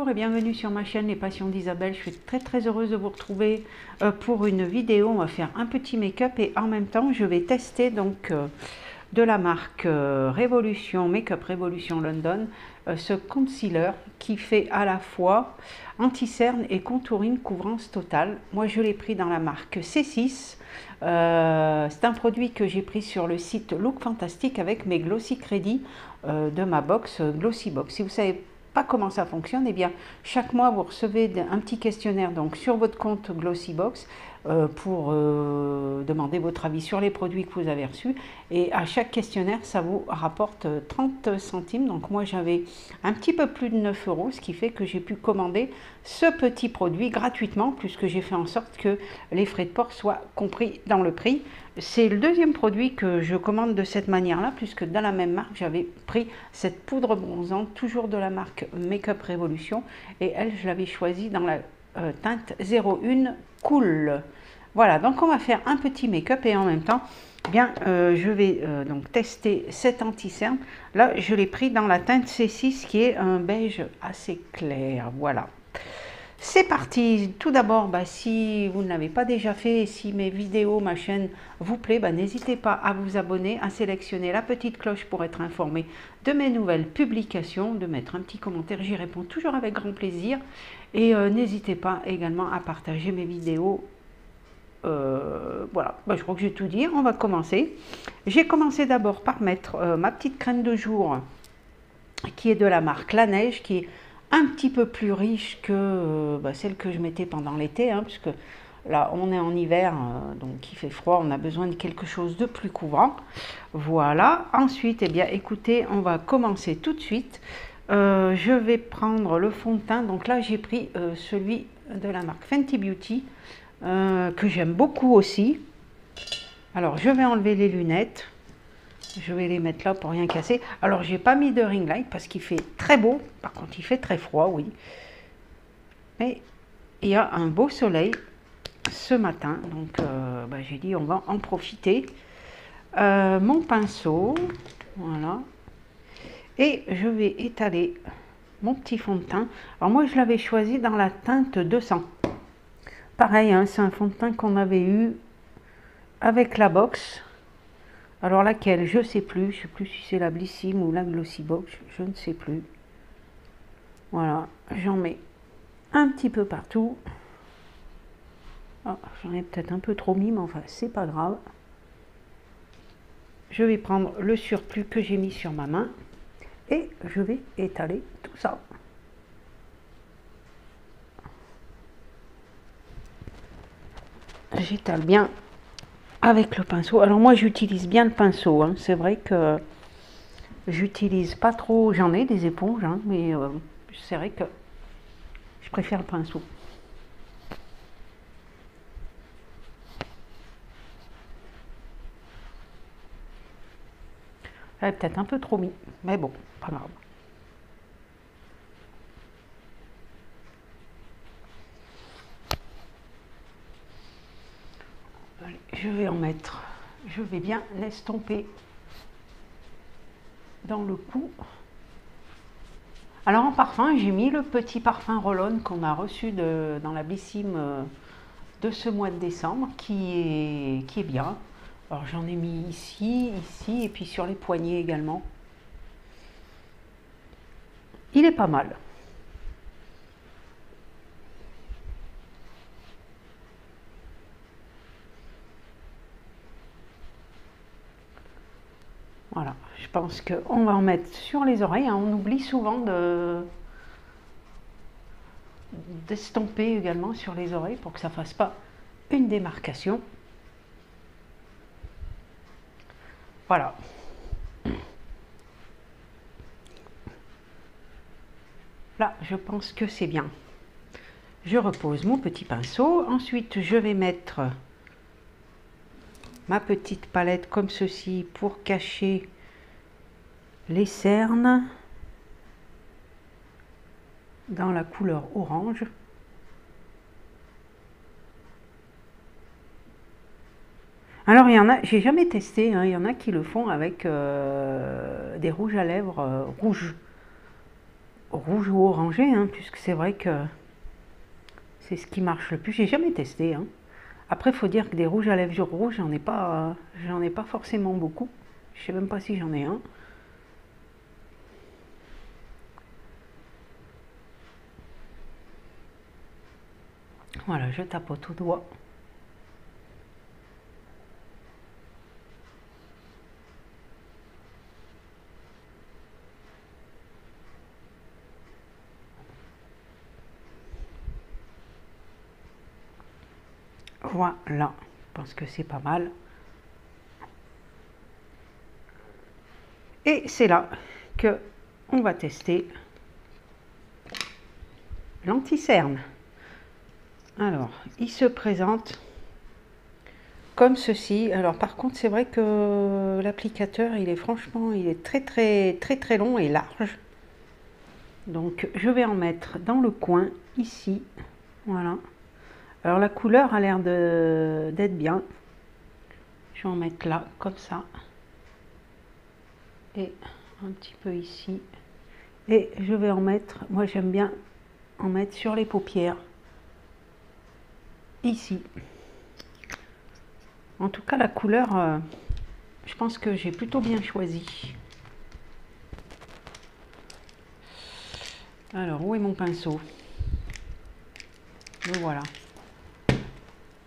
Bonjour et bienvenue sur ma chaîne Les Passions d'Isabelle. Je suis très heureuse de vous retrouver pour une vidéo. On va faire un petit make-up et en même temps je vais tester donc de la marque Révolution, Make-up Révolution London, ce concealer qui fait à la fois anti-cerne et contouring couvrance totale. Moi je l'ai pris dans la marque C6. C'est un produit que j'ai pris sur le site Look Fantastic avec mes Glossy Crédits de ma box Glossy Box. Si vous savez pas comment ça fonctionne, eh bien chaque mois vous recevez un petit questionnaire donc sur votre compte Glossy Box pour demander votre avis sur les produits que vous avez reçus, et à chaque questionnaire ça vous rapporte 30 centimes. Donc moi j'avais un petit peu plus de 9 €, ce qui fait que j'ai pu commander ce petit produit gratuitement puisque j'ai fait en sorte que les frais de port soient compris dans le prix. C'est le deuxième produit que je commande de cette manière-là, puisque dans la même marque, j'avais pris cette poudre bronzante, toujours de la marque Make-up Révolution, et elle, je l'avais choisie dans la teinte 01 Cool. Voilà, donc on va faire un petit make-up et en même temps, bien, je vais donc tester cet anti-cerne. Là, je l'ai pris dans la teinte C6, qui est un beige assez clair. Voilà. C'est parti. Tout d'abord, si vous ne l'avez pas déjà fait, et si mes vidéos, ma chaîne vous plaît, n'hésitez pas à vous abonner, à sélectionner la petite cloche pour être informé de mes nouvelles publications, de mettre un petit commentaire, j'y réponds toujours avec grand plaisir. Et n'hésitez pas également à partager mes vidéos. Voilà, je crois que j'ai tout dit. On va commencer. J'ai commencé d'abord par mettre ma petite crème de jour qui est de la marque La Neige, qui est un petit peu plus riche que celle que je mettais pendant l'été, puisque là on est en hiver, donc il fait froid, on a besoin de quelque chose de plus couvrant. Voilà. Ensuite, bien écoutez, on va commencer tout de suite. Je vais prendre le fond de teint. Donc là j'ai pris celui de la marque Fenty Beauty, que j'aime beaucoup aussi. Alors je vais enlever les lunettes. Je vais les mettre là pour rien casser. Alors, j'ai pas mis de ring light parce qu'il fait très beau. Par contre, il fait très froid, oui. Mais il y a un beau soleil ce matin. Donc, j'ai dit, on va en profiter. Mon pinceau, voilà. Et je vais étaler mon petit fond de teint. Alors, moi, je l'avais choisi dans la teinte 200. Pareil, c'est un fond de teint qu'on avait eu avec la box. Alors laquelle, je ne sais plus si c'est la Blissim ou la Glossy Box, je ne sais plus. Voilà, j'en mets un petit peu partout. Oh, j'en ai peut-être un peu trop mis, mais enfin, c'est pas grave. Je vais prendre le surplus que j'ai mis sur ma main et je vais étaler tout ça. J'étale bien avec le pinceau. Alors moi j'utilise bien le pinceau, c'est vrai que j'utilise pas trop, j'en ai des éponges, mais c'est vrai que je préfère le pinceau. J'avais peut-être un peu trop mis, mais bon, pas grave. Allez, je vais en mettre, je vais bien l'estomper dans le cou. Alors en parfum, j'ai mis le petit parfum Roll-On qu'on a reçu dans la Blissim de ce mois de décembre, qui est bien. Alors j'en ai mis ici et puis sur les poignets également. Il est pas mal. Voilà, je pense qu'on va en mettre sur les oreilles. On oublie souvent d'estomper également sur les oreilles pour que ça ne fasse pas une démarcation. Voilà. Là, je pense que c'est bien. Je repose mon petit pinceau. Ensuite, je vais mettre ma petite palette comme ceci pour cacher les cernes dans la couleur orange. Alors il y en a, j'ai jamais testé, il y en a qui le font avec des rouges à lèvres rouges. rouge ou orangé, hein, puisque c'est vrai que c'est ce qui marche le plus. J'ai jamais testé. Hein. Après, il faut dire que des rouges à lèvres rouges, j'en ai pas forcément beaucoup. Je sais même pas si j'en ai un. Voilà, je tapote au doigt. Voilà, je pense que c'est pas mal. Et c'est là que on va tester l'anti-cerne. Alors, il se présente comme ceci. Alors par contre, c'est vrai que l'applicateur, il est très long et large. Donc je vais en mettre dans le coin ici. Voilà. Alors la couleur a l'air d'être bien. Je vais en mettre là, comme ça. Et un petit peu ici. Et je vais en mettre, moi j'aime bien en mettre sur les paupières. Ici. En tout cas, la couleur, je pense que j'ai plutôt bien choisi. Alors, où est mon pinceau? Le voilà.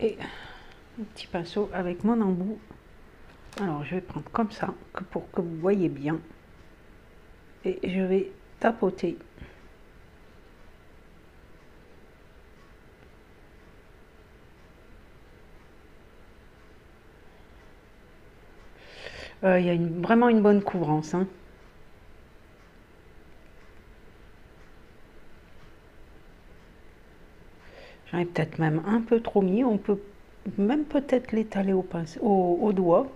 Et un petit pinceau avec mon embout. Alors, je vais prendre comme ça, pour que vous voyez bien. Et je vais tapoter. Il y a vraiment une bonne couvrance. Hein. J'en ai peut-être même un peu trop mis. On peut même peut-être l'étaler au doigt.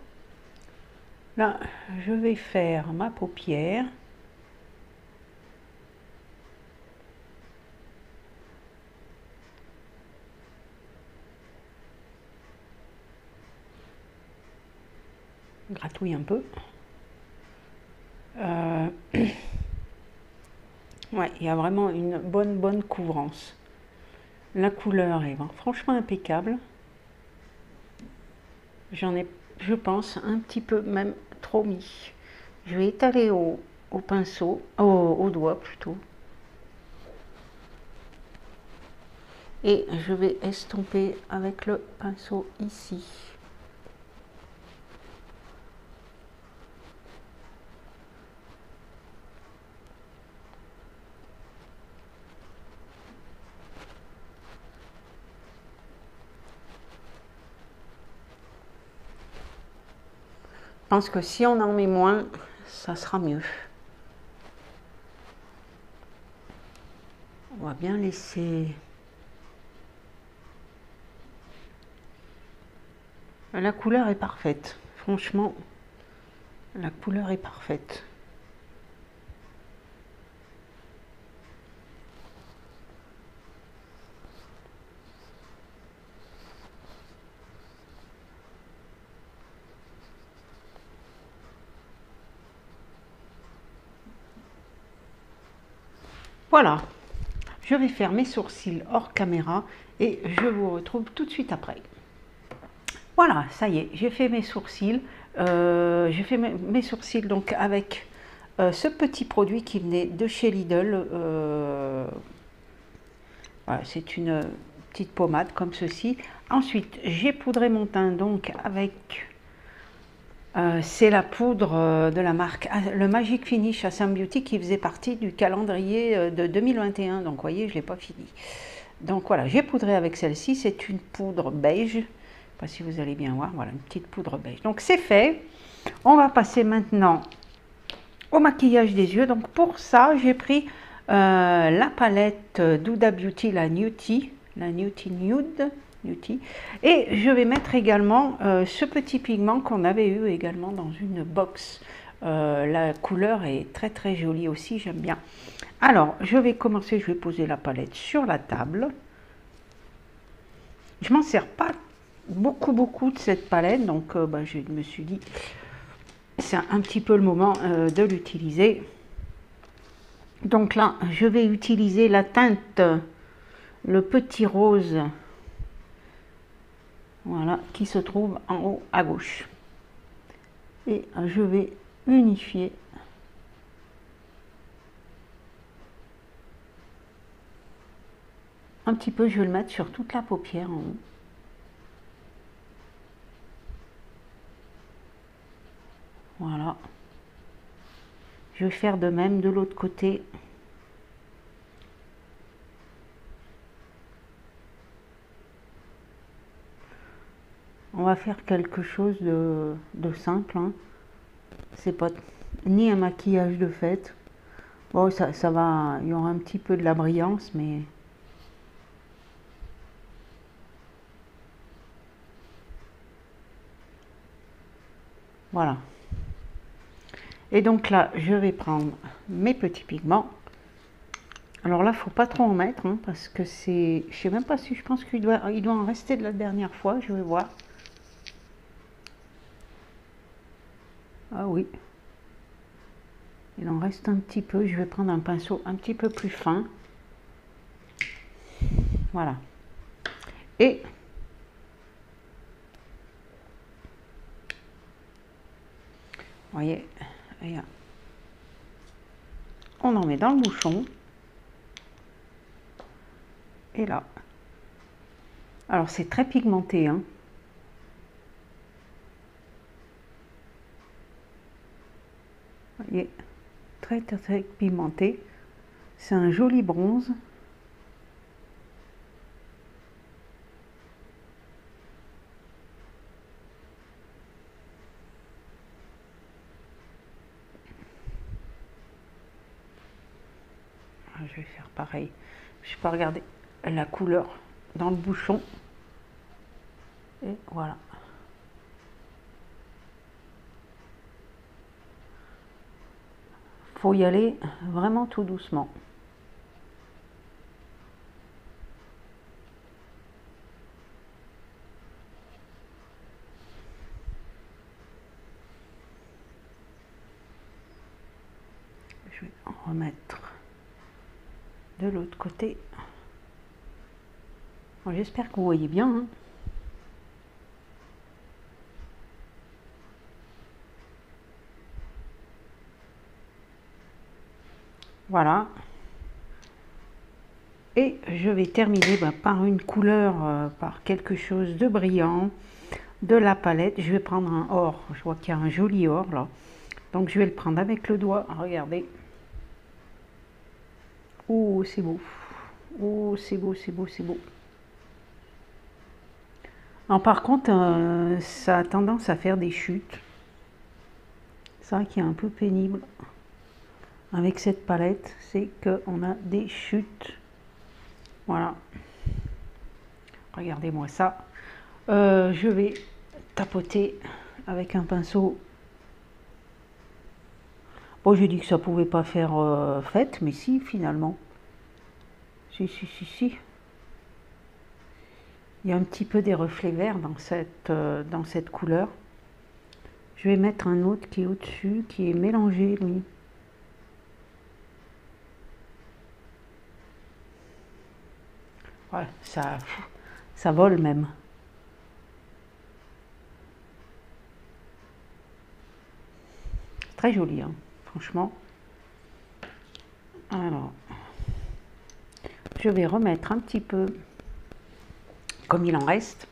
Là, je vais faire ma paupière. Gratouille un peu. Ouais, il y a vraiment une bonne couvrance. La couleur est franchement impeccable. J'en ai, je pense, un petit peu même trop mis. Je vais étaler au pinceau, au doigt plutôt. Et je vais estomper avec le pinceau ici. Je pense que si on en met moins, ça sera mieux. On va bien laisser... La couleur est parfaite. Franchement, la couleur est parfaite. Voilà, je vais faire mes sourcils hors caméra et je vous retrouve tout de suite après. Voilà, ça y est, j'ai fait mes sourcils. J'ai fait mes sourcils donc avec ce petit produit qui venait de chez Lidl. Voilà, c'est une petite pommade comme ceci. Ensuite, j'ai poudré mon teint donc avec... c'est la poudre de la marque le Magic Finish Assam Beauty qui faisait partie du calendrier de 2021. Donc, vous voyez, je ne l'ai pas fini. Donc, voilà, j'ai poudré avec celle-ci. C'est une poudre beige. Je ne sais pas si vous allez bien voir. Voilà, une petite poudre beige. Donc, c'est fait. On va passer maintenant au maquillage des yeux. Donc, pour ça, j'ai pris la palette d'Huda Beauty, la Nudie Nude. Et je vais mettre également ce petit pigment qu'on avait eu également dans une box. La couleur est très jolie aussi, j'aime bien. Alors, je vais commencer, je vais poser la palette sur la table. Je m'en sers pas beaucoup de cette palette, donc je me suis dit, c'est un petit peu le moment de l'utiliser. Donc là, je vais utiliser la teinte, le petit rose, voilà, qui se trouve en haut à gauche. Et je vais unifier un petit peu, je vais le mettre sur toute la paupière en haut. Voilà. Je vais faire de même de l'autre côté. On va faire quelque chose de simple. Hein. C'est pas ni un maquillage de fête. Bon, ça va, il y aura un petit peu de la brillance, mais... Voilà. Et donc là, je vais prendre mes petits pigments. Alors là, faut pas trop en mettre, hein, parce que c'est... Je sais même pas si je pense qu'il doit en rester de la dernière fois, je vais voir. Ah oui. Il en reste un petit peu, je vais prendre un pinceau un petit peu plus fin. Voilà. Et vous voyez, on en met dans le bouchon. Et là. Alors c'est très pigmenté, hein. Vous voyez, très pigmenté. C'est un joli bronze. Je vais faire pareil. Je vais pas regarder la couleur dans le bouchon. Et voilà. Faut y aller vraiment tout doucement. Je vais en remettre de l'autre côté. Bon, j'espère que vous voyez bien. Hein. Voilà. Et je vais terminer par une couleur, par quelque chose de brillant, de la palette. Je vais prendre un or. Je vois qu'il y a un joli or là. Donc je vais le prendre avec le doigt. Regardez. Oh, c'est beau. Oh, c'est beau, c'est beau, c'est beau. Alors, par contre, ça a tendance à faire des chutes. C'est ça qui est un peu pénible avec cette palette, c'est qu'on a des chutes. Voilà. Regardez-moi ça. Je vais tapoter avec un pinceau. Bon, j'ai dit que ça pouvait pas faire fête, mais si, finalement. Si. Il y a un petit peu des reflets verts dans cette couleur. Je vais mettre un autre qui est au-dessus, qui est mélangé, lui. Ouais, ça vole même. Très joli, hein, franchement. Alors, je vais remettre un petit peu, comme il en reste.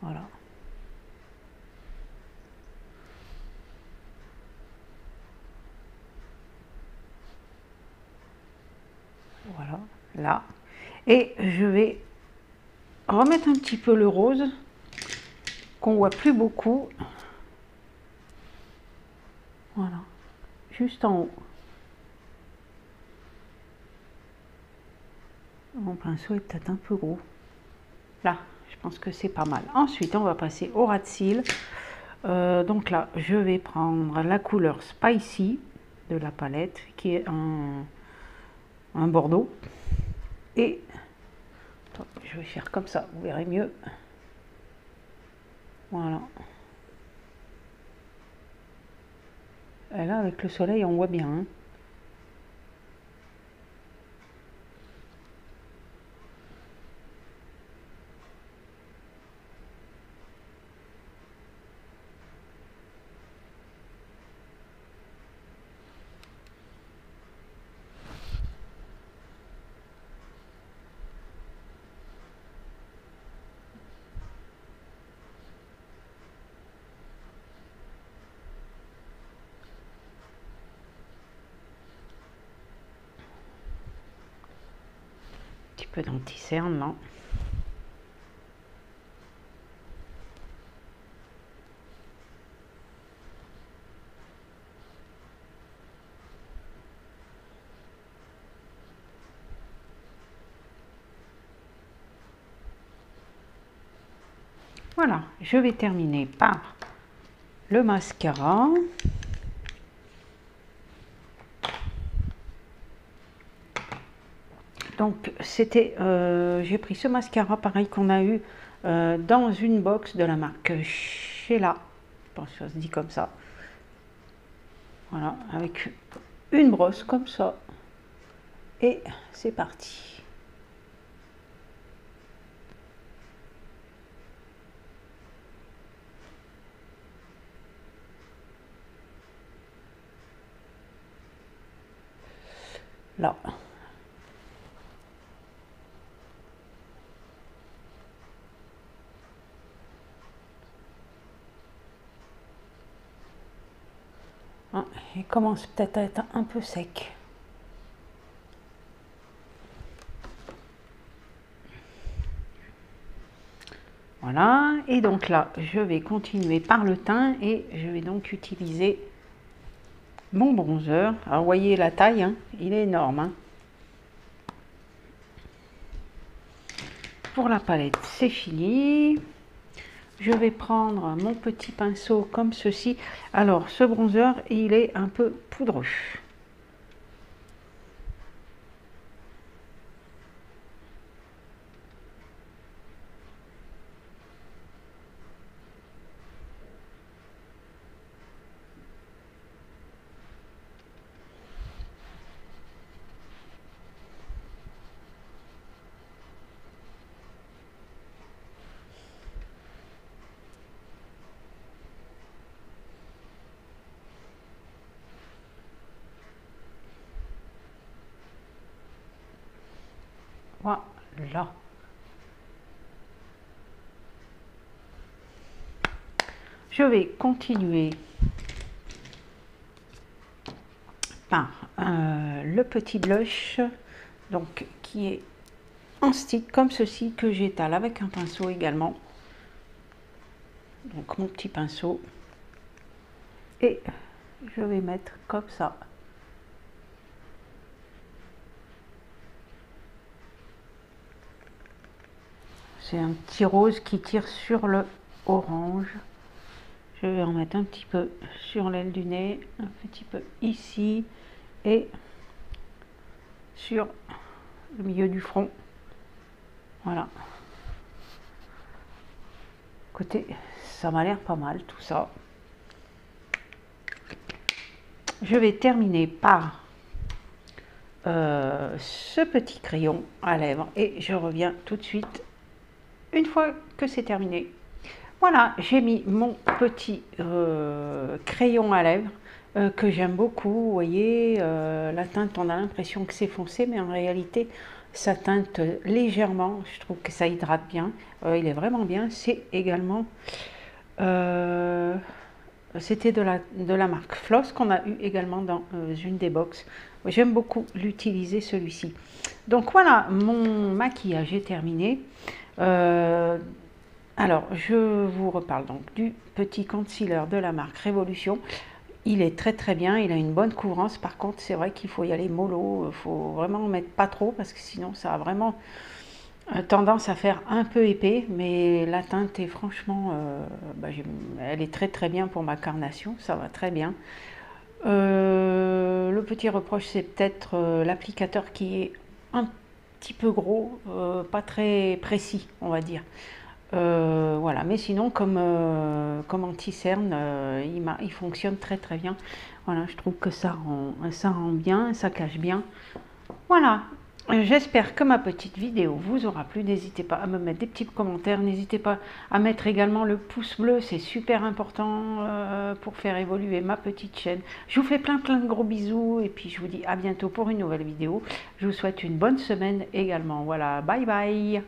Voilà. Voilà, là. Et je vais remettre un petit peu le rose, qu'on voit plus beaucoup. Voilà, juste en haut. Mon pinceau est peut-être un peu gros. Là, je pense que c'est pas mal. Ensuite, on va passer au ras de cils. Donc là, je vais prendre la couleur Spicy de la palette, qui est un bordeaux. Et je vais faire comme ça, vous verrez mieux. Voilà. Et là, avec le soleil, on voit bien. Hein. Un petit peu d'anti-cerne, là. Voilà, je vais terminer par le mascara. Donc c'était, j'ai pris ce mascara pareil qu'on a eu dans une box de la marque Sheila, je pense que ça se dit comme ça. Voilà, avec une brosse comme ça. Et c'est parti. Là. Hein, il commence peut-être à être un peu sec. Voilà, et donc là, je vais continuer par le teint et je vais donc utiliser mon bronzer. Alors, vous voyez la taille, hein, il est énorme. Hein. Pour la palette, c'est fini. Je vais prendre mon petit pinceau comme ceci. Alors, ce bronzer, il est un peu poudreux. Voilà. Je vais continuer par le petit blush, donc qui est en stick comme ceci, que j'étale avec un pinceau également. Donc mon petit pinceau. Et je vais mettre comme ça. C'est un petit rose qui tire sur le orange. Je vais en mettre un petit peu sur l'aile du nez, un petit peu ici et sur le milieu du front. Voilà. Côté, ça m'a l'air pas mal tout ça. Je vais terminer par ce petit crayon à lèvres et je reviens tout de suite une fois que c'est terminé. Voilà, j'ai mis mon petit crayon à lèvres que j'aime beaucoup. Vous voyez, la teinte, on a l'impression que c'est foncé, mais en réalité, ça teinte légèrement. Je trouve que ça hydrate bien. Il est vraiment bien. C'est également... c'était de la marque Floss qu'on a eu également dans une des box. J'aime beaucoup l'utiliser celui-ci. Donc voilà, mon maquillage est terminé. Alors, je vous reparle donc du petit concealer de la marque Révolution. Il est très très bien, il a une bonne couvrance. Par contre, c'est vrai qu'il faut y aller mollo. Il faut vraiment en mettre pas trop parce que sinon, ça a vraiment tendance à faire un peu épais. Mais la teinte est franchement, elle est très très bien pour ma carnation. Ça va très bien. Le petit reproche, c'est peut-être l'applicateur qui est un petit peu gros, pas très précis, on va dire. Voilà, mais sinon comme anti-cerne, il fonctionne très très bien. Voilà, je trouve que ça rend bien, ça cache bien. Voilà, j'espère que ma petite vidéo vous aura plu. N'hésitez pas à me mettre des petits commentaires, n'hésitez pas à mettre également le pouce bleu, c'est super important pour faire évoluer ma petite chaîne. Je vous fais plein de gros bisous et puis je vous dis à bientôt pour une nouvelle vidéo. Je vous souhaite une bonne semaine également. Voilà, bye bye.